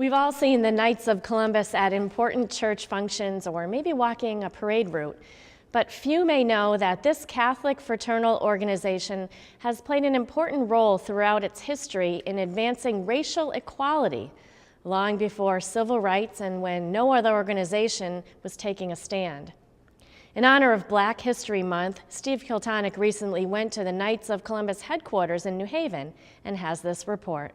We've all seen the Knights of Columbus at important church functions or maybe walking a parade route, but few may know that this Catholic fraternal organization has played an important role throughout its history in advancing racial equality, long before civil rights and when no other organization was taking a stand. In honor of Black History Month, Steve Kiltonick recently went to the Knights of Columbus headquarters in New Haven and has this report.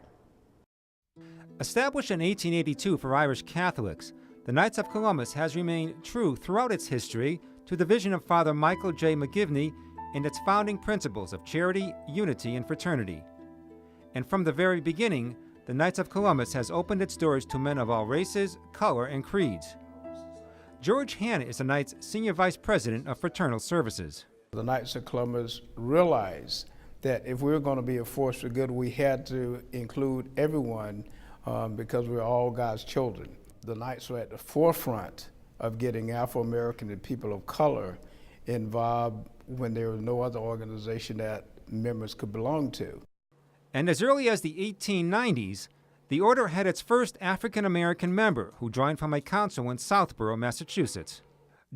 Established in 1882 for Irish Catholics, the Knights of Columbus has remained true throughout its history to the vision of Father Michael J. McGivney and its founding principles of charity, unity, and fraternity. And from the very beginning, the Knights of Columbus has opened its doors to men of all races, color, and creeds. George Hanna is the Knights' Senior Vice President of Fraternal Services. The Knights of Columbus realized that if we were going to be a force for good, we had to include everyone because we're all God's children. The Knights were at the forefront of getting Afro-American and people of color involved when there was no other organization that members could belong to. And as early as the 1890s, the order had its first African-American member who joined from a council in Southborough, Massachusetts.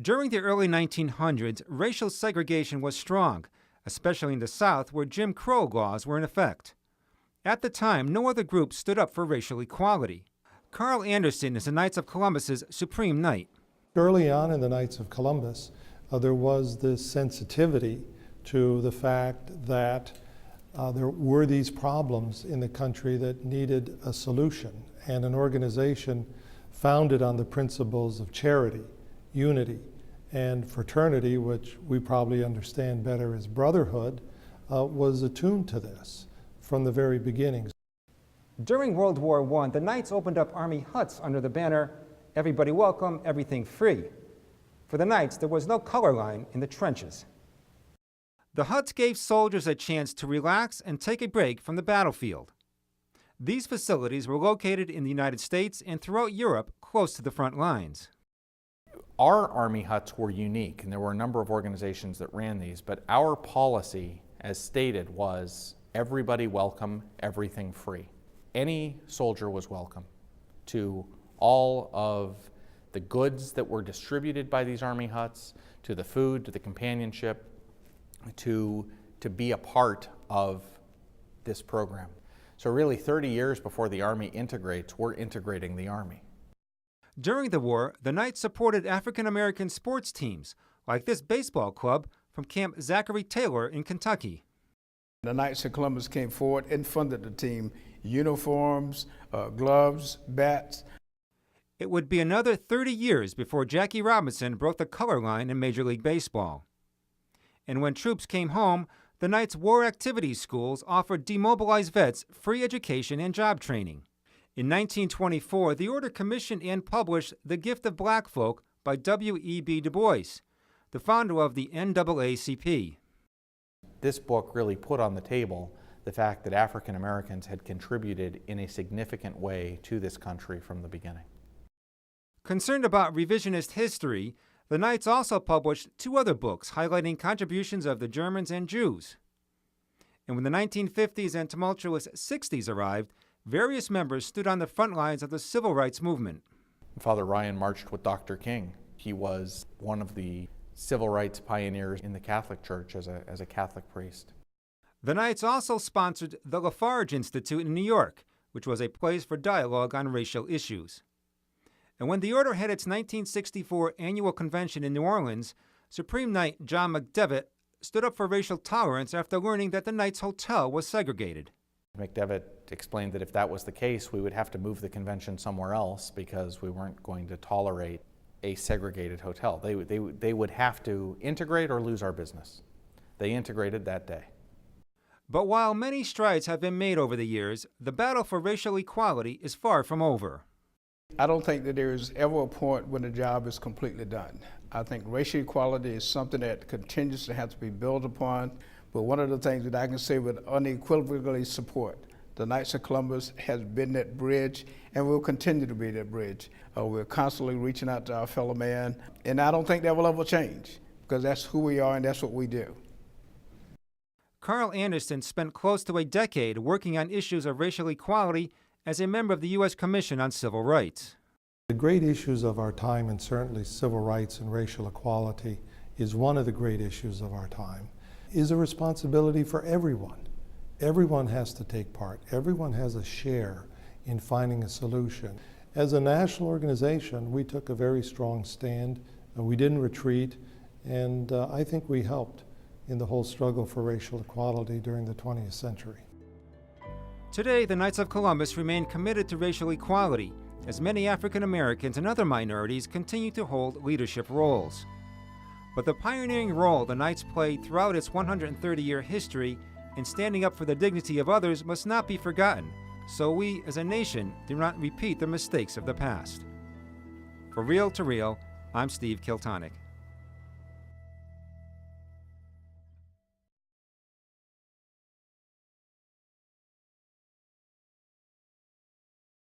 During the early 1900s, racial segregation was strong, especially in the South where Jim Crow laws were in effect. At the time, no other group stood up for racial equality. Carl Anderson is the Knights of Columbus's Supreme Knight. Early on in the Knights of Columbus, there was this sensitivity to the fact that there were these problems in the country that needed a solution, and an organization founded on the principles of charity, unity, and fraternity, which we probably understand better as brotherhood, was attuned to this from the very beginning. During World War I, the Knights opened up army huts under the banner, "Everybody welcome, everything free." For the Knights, there was no color line in the trenches. The huts gave soldiers a chance to relax and take a break from the battlefield. These facilities were located in the United States and throughout Europe, close to the front lines. Our army huts were unique, and there were a number of organizations that ran these, but our policy, as stated, was everybody welcome, everything free. Any soldier was welcome to all of the goods that were distributed by these army huts, to the food, to the companionship, to be a part of this program. So really 30 years before the Army integrates, we're integrating the Army. During the war, the Knights supported African-American sports teams, like this baseball club from Camp Zachary Taylor in Kentucky. The Knights of Columbus came forward and funded the team, uniforms, gloves, bats. It would be another 30 years before Jackie Robinson broke the color line in Major League Baseball. And when troops came home, the Knights' war activities schools offered demobilized vets free education and job training. In 1924, the order commissioned and published The Gift of Black Folk by W.E.B. Du Bois, the founder of the NAACP. This book really put on the table the fact that African Americans had contributed in a significant way to this country from the beginning. Concerned about revisionist history, the Knights also published two other books highlighting contributions of the Germans and Jews. And when the 1950s and tumultuous 60s arrived, various members stood on the front lines of the civil rights movement. Father Ryan marched with Dr. King. He was one of the civil rights pioneers in the Catholic Church as a Catholic priest. The Knights also sponsored the Lafarge Institute in New York, which was a place for dialogue on racial issues. And when the order had its 1964 annual convention in New Orleans, Supreme Knight John McDevitt stood up for racial tolerance after learning that the Knights Hotel was segregated. McDevitt explained that if that was the case, we would have to move the convention somewhere else because we weren't going to tolerate a segregated hotel. They would have to integrate or lose our business. They integrated that day. But while many strides have been made over the years, the battle for racial equality is far from over. I don't think that there is ever a point when the job is completely done. I think racial equality is something that continues to have to be built upon. But one of the things that I can say with unequivocally support, the Knights of Columbus has been that bridge and will continue to be that bridge. We're constantly reaching out to our fellow man, and I don't think that will ever change because that's who we are and that's what we do. Carl Anderson spent close to a decade working on issues of racial equality as a member of the U.S. Commission on Civil Rights. The great issues of our time, and certainly civil rights and racial equality is one of the great issues of our time, is a responsibility for everyone. Everyone has to take part. Everyone has a share in finding a solution. As a national organization, we took a very strong stand. We didn't retreat, and I think we helped in the whole struggle for racial equality during the 20th century. Today, the Knights of Columbus remain committed to racial equality, as many African Americans and other minorities continue to hold leadership roles. But the pioneering role the Knights played throughout its 130-year history in standing up for the dignity of others must not be forgotten, so we, as a nation, do not repeat the mistakes of the past. For Real to Real, I'm Steve Kiltonick.